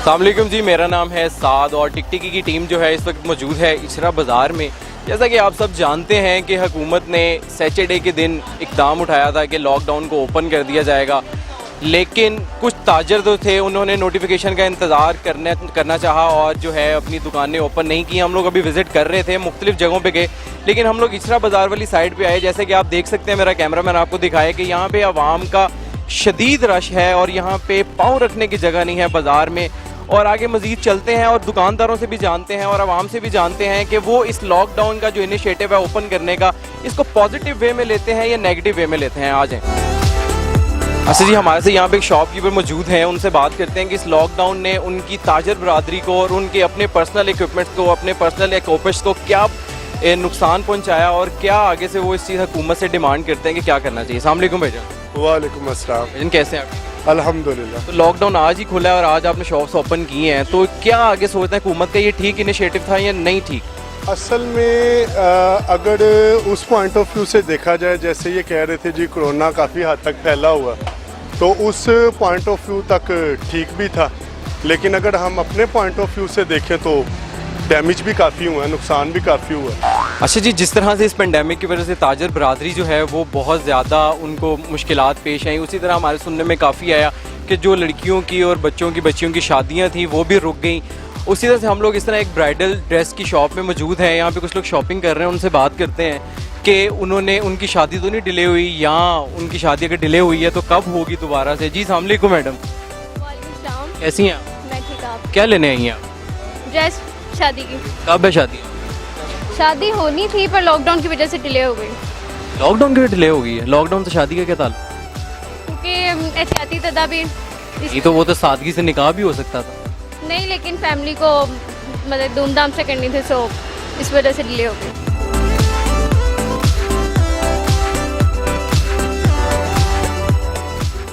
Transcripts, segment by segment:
अस्सलाम वालेकुम जी, मेरा नाम है साद और टिकटिकी की टीम जो है इस वक्त मौजूद है इचरा बाज़ार में। जैसा कि आप सब जानते हैं कि हुकूमत ने सैटरडे के दिन इक़दाम उठाया था कि लॉकडाउन को ओपन कर दिया जाएगा, लेकिन कुछ ताजर जो थे उन्होंने नोटिफिकेशन का इंतज़ार करना चाहा और जो है अपनी दुकानें ओपन नहीं की। हम लोग अभी विज़िट कर रहे थे, मुख्तलिफ जगहों पे गए, लेकिन हम लोग इचरा बाज़ार वाली साइड पे आए। जैसे कि आप देख सकते हैं, मेरा कैमरामैन आपको दिखाया कि यहाँ पे आवाम का शदीद रश है और यहाँ पे पाँव रखने की जगह नहीं है बाज़ार में। और आगे मज़ीद चलते हैं और दुकानदारों से भी जानते हैं और आवाम से भी जानते हैं कि वो इस लॉकडाउन का जो इनिशिएटिव है ओपन करने का, इसको पॉजिटिव वे में लेते हैं या नेगेटिव वे में लेते हैं। आ जाएं। अच्छा जी, हमारे से यहाँ पे एक शॉपकीपर मौजूद हैं, उनसे बात करते हैं कि इस लॉकडाउन ने उनकी ताजर बरादरी को और उनके अपने पर्सनल इक्विपमेंट्स को, अपने पर्सनल इक्विपमेंट्स को क्या नुकसान पहुँचाया और क्या आगे से वो इस चीज़ हुकूमत से डिमांड करते हैं कि क्या करना चाहिए। अस्सलाम वालेकुम भाईजान। वालेकुम अस्सलाम। भाईजान कैसे हैं आप? अल्हम्दुलिल्लाह। तो लॉकडाउन आज ही खुला है और आज आपने शॉप्स ओपन की हैं, तो क्या आगे सोचते हैं हुकूमत का ये ठीक इनिशिएटिव था या नहीं ठीक? असल में अगर उस पॉइंट ऑफ व्यू से देखा जाए, जैसे ये कह रहे थे जी कोरोना काफ़ी हद तक फैला हुआ, तो उस पॉइंट ऑफ व्यू तक ठीक भी था। लेकिन अगर हम अपने पॉइंट ऑफ व्यू से देखें तो डैमेज भी काफ़ी हुआ है, नुकसान भी काफ़ी हुआ है। अच्छा जी, जिस तरह से इस पेंडेमिक की वजह से ताजर बरादरी जो है वो बहुत ज़्यादा उनको मुश्किलात पेश आई, उसी तरह हमारे सुनने में काफ़ी आया कि जो लड़कियों की और बच्चियों की शादियां थी वो भी रुक गई। उसी तरह से हम लोग इस तरह एक ब्राइडल ड्रेस की शॉप में मौजूद हैं, यहाँ पे कुछ लोग शॉपिंग कर रहे हैं, उनसे बात करते हैं कि उनकी शादी तो नहीं डिले हुई, या उनकी शादी अगर डिले हुई है तो कब होगी दोबारा से। जी अस्सलाम वालेकुम मैडम। वालेकुम। कैसी हैं आप? मैं ठीक। आप? क्या लेने आई हैं आप? ड्रेस शादी की। कब है शादी? शादी होनी थी पर लॉकडाउन की वजह से डिले हो गई। लॉकडाउन की वजह डिले हो गई है? लॉकडाउन तो शादी का क्या ताल्लुक? क्योंकि एहतियाती तदाबीर। ये तो वो तो सादगी से निकाह भी हो सकता था। नहीं, लेकिन फैमिली को मतलब धूमधाम से करनी थी, सो इस वजह से डिले हो गई।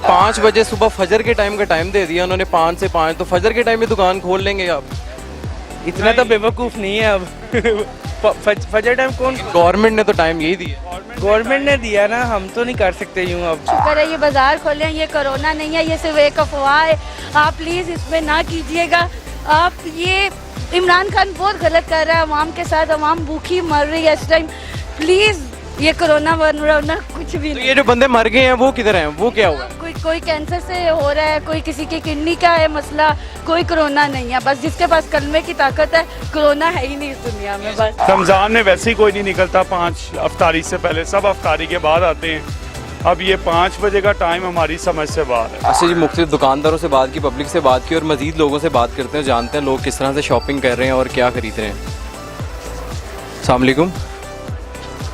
5 बजे सुबह फजर के टाइम का टाइम दे दिया उन्होंने, 5 से 5, तो फजर के टाइम में दुकान खोल लेंगे आप? इतना तो बेवकूफ़ नहीं है अब। फजर टाइम कौन? गवर्नमेंट ने तो टाइम यही दिया। गवर्नमेंट ने दिया ना, हम तो नहीं कर सकते यूँ अब। शुक्र है ये बाजार खोले हैं, ये कोरोना नहीं है, ये सिर्फ एक अफवाह है। आप प्लीज़ इसमें ना कीजिएगा। आप ये इमरान खान बहुत गलत कर रहा है अवाम के साथ, अवाम भूखी मर रही है इस टाइम। प्लीज़ ये कोरोना वरोना कुछ भी तो नहीं। ये जो बंदे मर गए हैं वो किधर हैं? वो क्या हुआ? कोई कैंसर से हो रहा है, कोई किसी की किडनी का है मसला, कोई कोरोना नहीं है। बस जिसके पास कलमे की ताकत है, कोरोना है ही नहीं इस दुनिया में। बस रमज़ान में वैसे ही कोई नहीं निकलता 5 अफ्तारी से पहले, सब अफ्तारी के बाद आते हैं। अब ये 5 बजे का टाइम हमारी समझ से बाहर है। अच्छा जी, मुख्तलिफ दुकानदारों से बात की, पब्लिक से बात की और मज़ीद लोगों से बात करते हैं, जानते हैं लोग किस तरह से शॉपिंग कर रहे हैं और क्या खरीद रहे हैं। अस्सलाम वालेकुम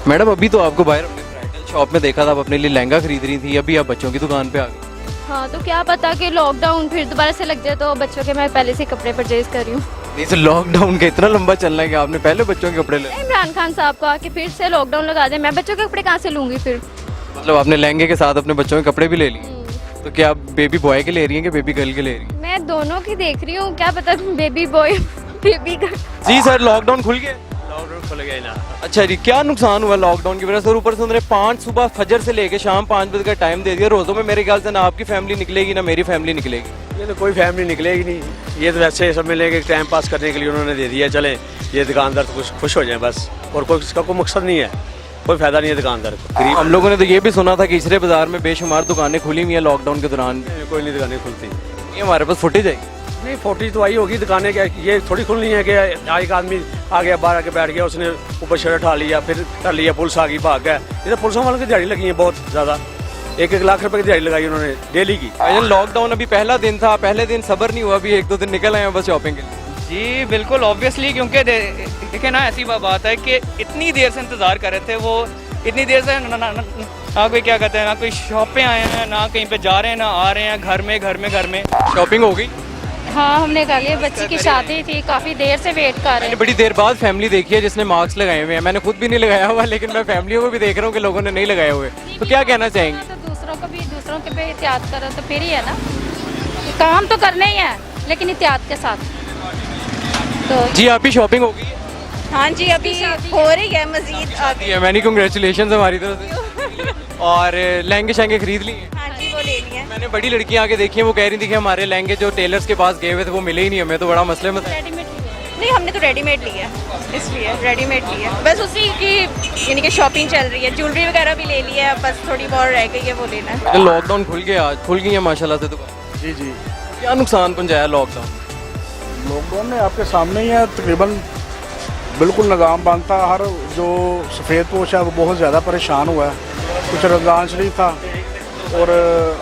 मैडम, अभी तो आपको बाहर अपने ब्राइडल शॉप में देखा था, आप अपने लिए लहंगा खरीद रही थी, अभी आप बच्चों की दुकान पे आ गई। हाँ, तो क्या पता कि लॉकडाउन फिर दोबारा से लग जाए, तो बच्चों के मैं पहले से कपड़े परचेज कर रही हूँ। नहीं तो लॉकडाउन का इतना लंबा चलना है कि आपने पहले बच्चों के कपड़े ले? इमरान खान साहब का कि फिर से लॉकडाउन लगा दे, मैं बच्चों के कपड़े कहाँ से लूँगी फिर? मतलब आपने लहंगे के साथ अपने बच्चों के कपड़े भी ले लिए? तो क्या आप बेबी बॉय के ले रही हैं कि बेबी गर्ल के ले रही हैं? मैं दोनों की देख रही हूँ, क्या पता बेबी बॉय बेबी गर्ल। जी सर, लॉकडाउन खुल गया? लॉकडाउन खुल गया ना। अच्छा जी, क्या नुकसान हुआ लॉकडाउन की वजह से? और ऊपर से उन्होंने 5 सुबह फजर से लेके शाम 5 बजे का टाइम दे दिया। रोज़ों में मेरे ख्याल से ना आपकी फैमिली निकलेगी ना मेरी फैमिली निकलेगी। ये तो कोई फैमिली निकलेगी नहीं, ये तो वैसे सब मिलेंगे टाइम पास करने के लिए उन्होंने दे दिया। चले ये दुकानदार तो कुछ खुश हो जाए बस, और कोई इसका कोई मकसद नहीं है, कोई फायदा नहीं है दुकानदार को। हम लोगों ने तो ये भी सुना था कि इचरे बाजार में बेशुमार दुकानें खुली हुई हैं लॉकडाउन के दौरान। कोई नहीं दुकानें खुलती। ये हमारे पास फुटेज है? नहीं, 40 तो आई होगी दुकानें, क्या ये थोड़ी खुलनी है कि एक आदमी आ गया बाहर आके बैठ गया, उसने ऊपर शर्ट उठा लिया, फिर कर लिया, पुलिस आ गई, भाग गया। ये तो पुलिसों वालों की दिहाड़ी लगी है बहुत ज़्यादा, 1-1 लाख रुपए की दिहाड़ी लगाई उन्होंने डेली की। लॉकडाउन अभी पहला दिन था, पहले दिन सब्र नहीं हुआ, अभी 1-2 दिन निकल आए हैं बस शॉपिंग के लिए। जी बिल्कुल, ऑब्वियसली, क्योंकि देखिए ना, ऐसी बात है कि इतनी देर से इंतज़ार कर रहे थे वो, इतनी देर से ना कोई क्या कहते हैं, ना कोई शॉप पे आए हैं, ना कहीं पे जा रहे हैं, ना आ रहे हैं, घर में। शॉपिंग हो गई? हाँ, हमने कर लिया। बच्ची की शादी थी, काफ़ी देर से वेट कर रहे मैंने हैं। बड़ी देर बाद फैमिली देखी है जिसने मास्क लगाए हुए हैं। मैंने खुद भी नहीं लगाया हुआ, लेकिन मैं फैमिलियों को भी देख रहा हूँ कि लोगों ने नहीं लगाए हुए। तो क्या कहना चाहेंगे? तो दूसरों के पे एहतियात करो तो फिर ही है ना, काम तो करना ही है लेकिन एहतियात के साथ। तो जी आपकी शॉपिंग हो गई है? हाँ जी, अभी हो रही है मजीद आगे। मैनी कांग्रेचुलेशन हमारी तरफ से। और लहंगे शहंगे खरीद लिए? हाँ जी, वो ले लिए। मैंने बड़ी लड़कियां आके देखी हैं, वो कह रही थी कि हमारे लहंगे जो टेलर्स के पास गए हुए थे वो मिले ही नहीं हमें, तो बड़ा मसले में था। नहीं, हमने तो रेडीमेड लिया, इसलिए रेडीमेड लिया। बस उसी की यानी कि शॉपिंग चल रही है, ज्वेलरी वगैरह भी ले लिया है, बस थोड़ी बहुत रह गई है वो लेना है। लॉकडाउन खुल गया, आज खुल गई है माशाल्लाह से दुकान। जी जी, क्या नुकसान पहुंचाया लॉकडाउन? लॉकडाउन में आपके सामने ही है, तकरीबन बिल्कुल निज़ाम बंद था। हर जो सफ़ेद पोश है वो बहुत ज़्यादा परेशान हुआ है। कुछ रमज़ान शरीफ था और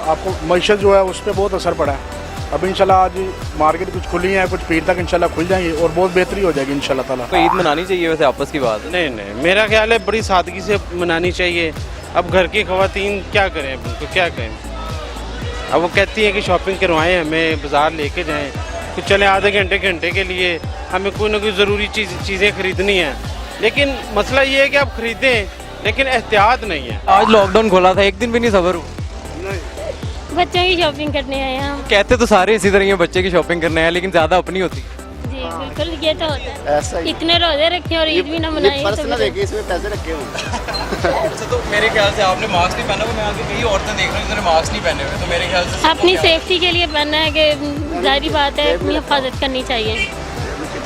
आपको मईशत जो है उस पर बहुत असर पड़ा है। अब इंशाल्लाह आज मार्केट कुछ खुली है, कुछ पीर तक इंशाल्लाह खुल जाएंगी और बहुत बेहतरी हो जाएगी इंशाल्लाह ताला। तो ईद मनानी चाहिए वैसे, आपस की बात है। नहीं, मेरा ख्याल है बड़ी सादगी से मनानी चाहिए। अब घर की ख़वातीन क्या करें, अब उनको क्या करें। अब वो कहती हैं कि शॉपिंग करवाएं, हमें बाज़ार लेके जाएं, कुछ चले आधे घंटे के लिए हमें कोई ना कोई ज़रूरी चीज़ें ख़रीदनी हैं। लेकिन मसला ये है कि आप ख़रीदें लेकिन एहतियात नहीं है। आज लॉकडाउन खोला था, एक दिन भी नहीं सबर हुआ। बच्चों की शॉपिंग करने आए हैं हम। कहते तो सारे इसी तरह ही हैं, बच्चे की शॉपिंग करने हैं, लेकिन ज़्यादा अपनी होती है। जी बिल्कुल, ये तो होता है। ऐसा ही इतने रोजे रखे और ईद भी ना मनाए पर्स तो ना देखिए, इसमें पैसे रखे हुए अच्छा, तो मेरे ख्याल से आपने मास्क नहीं पहना हुआ, मैं आगे कई औरतें देख रहा हूँ जिन्होंने मास्क नहीं पहने हुए, तो मेरे ख्याल से अपनी सेफ्टी के लिए पहनना है कि जाहिर बात है अपनी हिफाजत करनी चाहिए।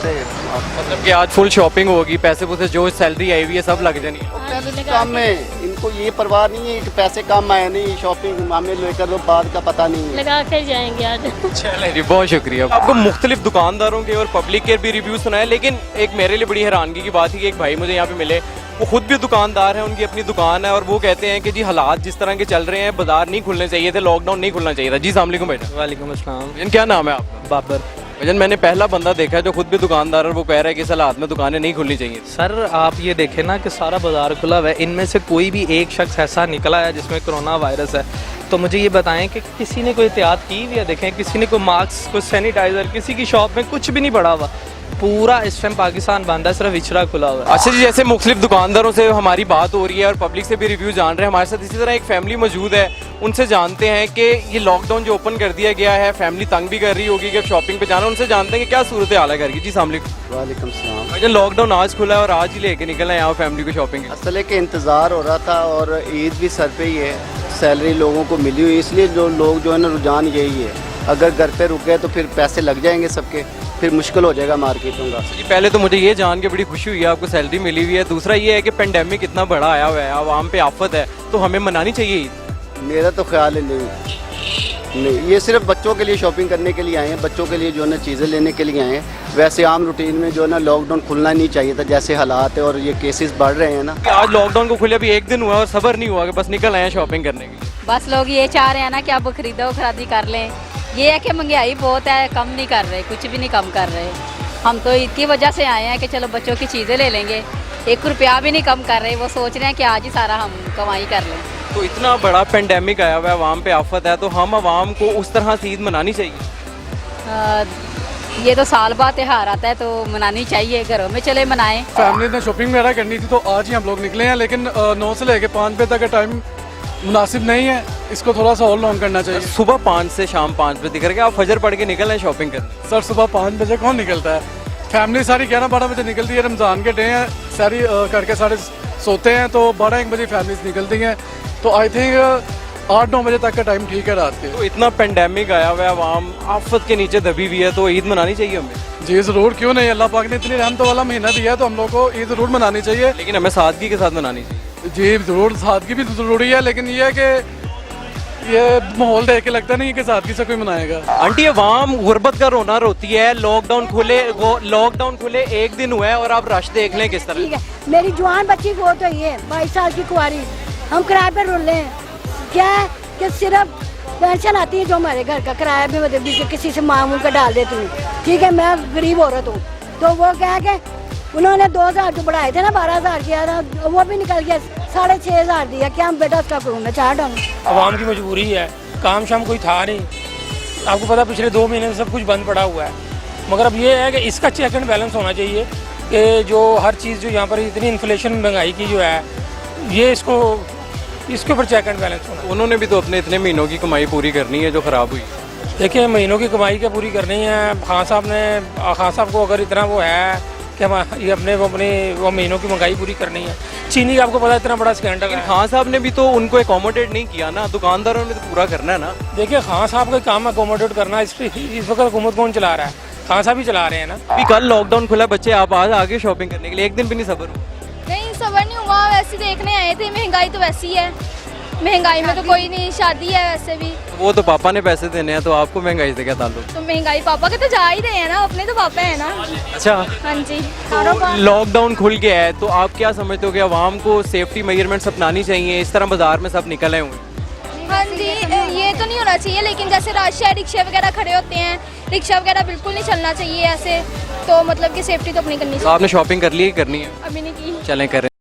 मतलब कि आज फुल शॉपिंग होगी, पैसे पूसे जो सैलरी आई हुई है सब लग जानी है। काम में इनको ये परवाह नहीं है कि पैसे कम आए, नहीं शॉपिंग हमें लेकर लो, बाद का पता नहीं है। लगा कर जाएंगे आज। चलें जी, बहुत शुक्रिया। आपको मुख्तलिफ दुकानदारों के और पब्लिक के भी रिव्यू सुनाए, लेकिन एक मेरे लिए बड़ी हैरानगी की बात है कि एक भाई मुझे यहाँ पे मिले, वो खुद भी दुकानदार हैं, उनकी अपनी दुकान है और वो कहते हैं कि जी हालात जिस तरह के चल रहे हैं, बाजार नहीं खुलने चाहिए थे, लॉकडाउन नहीं खुलना चाहिए था। जी अस्सलाम वालेकुम बेटा। वालेकुम अस्सलाम। क्या नाम है आपका? बाबर। भजन, मैंने पहला बंदा देखा है जो खुद भी दुकानदार है, वो कह रहा है कि इस हालात में दुकानें नहीं खुलनी चाहिए। सर आप ये देखें ना कि सारा बाजार खुला हुआ है, इनमें से कोई भी एक शख्स ऐसा निकला है जिसमें कोरोना वायरस है, तो मुझे ये बताएं कि किसी ने कोई एहतियात की हुई है? देखें, किसी ने कोई मास्क, कोई सैनिटाइज़र, किसी की शॉप में कुछ भी नहीं पड़ा हुआ। पूरा इस टाइम पाकिस्तान बंद है, सिर्फ इचरा खुला हुआ है। अच्छा जी, जैसे मुख्तलिफ दुकानदारों से हमारी बात हो रही है और पब्लिक से भी रिव्यू जान रहे हैं, हमारे साथ इसी तरह एक फैमिली मौजूद है, उनसे जानते हैं कि ये लॉकडाउन जो ओपन कर दिया गया है, फैमिली तंग भी कर रही होगी कि शॉपिंग पे जाना, उनसे जानते हैं कि क्या सूरत हाल है घर की। जी अस्सलाम वालेकुम। वालेकुम सलाम। भजन, लॉकडाउन आज खुला है और आज ही लेके निकला है यहाँ फैमिली को शॉपिंग। असल है कि इंतज़ार हो रहा था और ईद भी सर पे ही है, सैलरी लोगों को मिली हुई, इसलिए जो लोग जो है ना रुझान यही है, अगर घर पे रुक गए तो फिर पैसे लग जाएंगे सबके, फिर मुश्किल हो जाएगा मार्केटों का। जी, पहले तो मुझे ये जान के बड़ी खुशी हुई है आपको सैलरी मिली हुई है। दूसरा ये है कि पेंडेमिक इतना बड़ा आया हुआ है, आवाम पे आफत है, तो हमें मनानी चाहिए ईद। मेरा तो ख्याल है नहीं, ये सिर्फ बच्चों के लिए शॉपिंग करने के लिए आए हैं, बच्चों के लिए जो है ना चीज़ें लेने के लिए आए हैं। वैसे आम रूटीन में जो है ना लॉकडाउन खुलना नहीं चाहिए था, जैसे हालात है और ये केसेस बढ़ रहे हैं ना। आज लॉकडाउन को खुले अभी एक दिन हुआ और सबर नहीं हुआ कि बस निकल आए हैं शॉपिंग करने के लिए। बस लोग ये चाह रहे हैं ना कि अब खरीदो खरादी कर लें। ये है कि महंगाई बहुत है, कम नहीं कर रहे, कुछ भी नहीं कम कर रहे। हम तो इसकी वजह से आए हैं कि चलो बच्चों की चीज़ें ले लेंगे, 1 रुपया भी नहीं कम कर रहे। वो सोच रहे हैं कि आज ही सारा हम कमाई कर लें। तो इतना बड़ा पेंडेमिक आया हुआ है, आवाम पे आफत है, तो हम आवाम को उस तरह से ईद मनानी चाहिए। ये तो साल बाद त्यौहार आता है तो मनानी चाहिए, घरों में चले मनाएं। फैमिली ने शॉपिंग वगैरह करनी थी तो आज ही हम लोग निकले हैं, लेकिन 9 से लेकर 5 बजे तक का टाइम मुनासिब नहीं है, इसको थोड़ा सा और लॉन्ग करना चाहिए। सुबह 5 से शाम 5 बजे करके आप फजर पढ़ के निकल रहे हैं शॉपिंग करने। सर सुबह 5 बजे कौन निकलता है? फैमिली सारी 11-12 बजे निकलती है, रमज़ान के डे हैं, सारी करके सारे सोते हैं, तो 12-1 बजे फैमिलीज निकलती हैं, तो आई थिंक 8-9 बजे तक का टाइम ठीक है रात के। तो इतना पेंडेमिक आया हुआ है, आवाम आफत के नीचे दबी हुई है, तो ईद मनानी चाहिए हमें। जी ज़रूर, क्यों नहीं, अल्लाह पाक ने इतनी रहमत वाला महीना दिया है तो हम लोग को ईद ज़रूर मनानी चाहिए। लेकिन हमें सादगी के साथ मनानी चाहिए। जी ज़रूर, सादगी भी ज़रूरी है, लेकिन ये है कि ये माहौल देख के लगता नहीं है कि सादगी से कोई मनाएगा। आंटी, अवाम गुर्बत का रोना रोती है, लॉकडाउन खुले 1 दिन हुआ है और आप रश देख लें किस तरह। ठीक है, मेरी जवान बच्ची को तो ये 22 साल की कुंवारी, हम किराए पर रुल रहे हैं। क्या है कि सिर्फ पेंशन आती है जो हमारे घर का किराया भी मतलब किसी से मांग का डाल देती हूँ। ठीक है, मैं गरीब औरत हूँ, तो वो क्या है कि उन्होंने 2000 जो बढ़ाए थे ना, 12000 किया था, वो भी निकल गया, 6500 दिया। क्या हम बेटा उसका करूँ, मैं चाह डाऊँ। आवाम की मजबूरी है, काम शाम कोई था नहीं, आपको पता पिछले 2 महीने से सब कुछ बंद पड़ा हुआ है। मगर अब ये है कि इसका चेक एंड बैलेंस होना चाहिए कि जो हर चीज़ जो यहाँ पर इतनी इन्फ्लेशन महंगाई की जो है, ये इसके ऊपर चेक एंड बैलेंस होना। उन्होंने भी तो अपने इतने महीनों की कमाई पूरी करनी है जो ख़राब हुई। देखिए, महीनों की कमाई क्या पूरी करनी है, खान साहब को अगर इतना वो है कि कि हम ये अपने वो महीनों की महंगाई पूरी करनी है। चीनी का आपको पता है इतना बड़ा स्कैंडल है। खान साहब ने भी तो उनको एकोमोडेट नहीं किया ना, दुकानदारों ने तो पूरा करना है ना। देखिए खान साहब का काम अकोमोडेट करना, इस वक्त हुकूमत कौन चला रहा है? खान साहब ही चला रहे हैं ना। अभी कल लॉकडाउन खुला, बच्चे आप आज आगे शॉपिंग करने के लिए, एक दिन भी नहीं सबर हुआ? नहीं सबर नहीं हुआ, वैसे देखने आए थे, महंगाई तो वैसी है, महंगाई में तो कोई नहीं, शादी है वैसे भी। वो तो पापा ने पैसे देने हैं, तो आपको महंगाई से क्या ताल्लुक? तो महंगाई पापा के तो जा ही रहे हैं ना, अपने तो पापा है ना। अच्छा, हाँ जी। लॉकडाउन खुल गया है तो आप क्या समझते हो कि आवाम को सेफ्टी मेजरमेंट्स अपनानी चाहिए? इस तरह बाजार में सब निकल आए हुए। हाँ जी, ये तो नहीं होना चाहिए, लेकिन जैसे राशि रिक्शे वगैरह खड़े होते हैं, रिक्शा वगैरह बिल्कुल नहीं चलना चाहिए ऐसे, तो मतलब कि सेफ्टी तो अपनी करनी चाहिए। आपने शॉपिंग कर ली, करनी है? अभी नहीं की। चलें करें।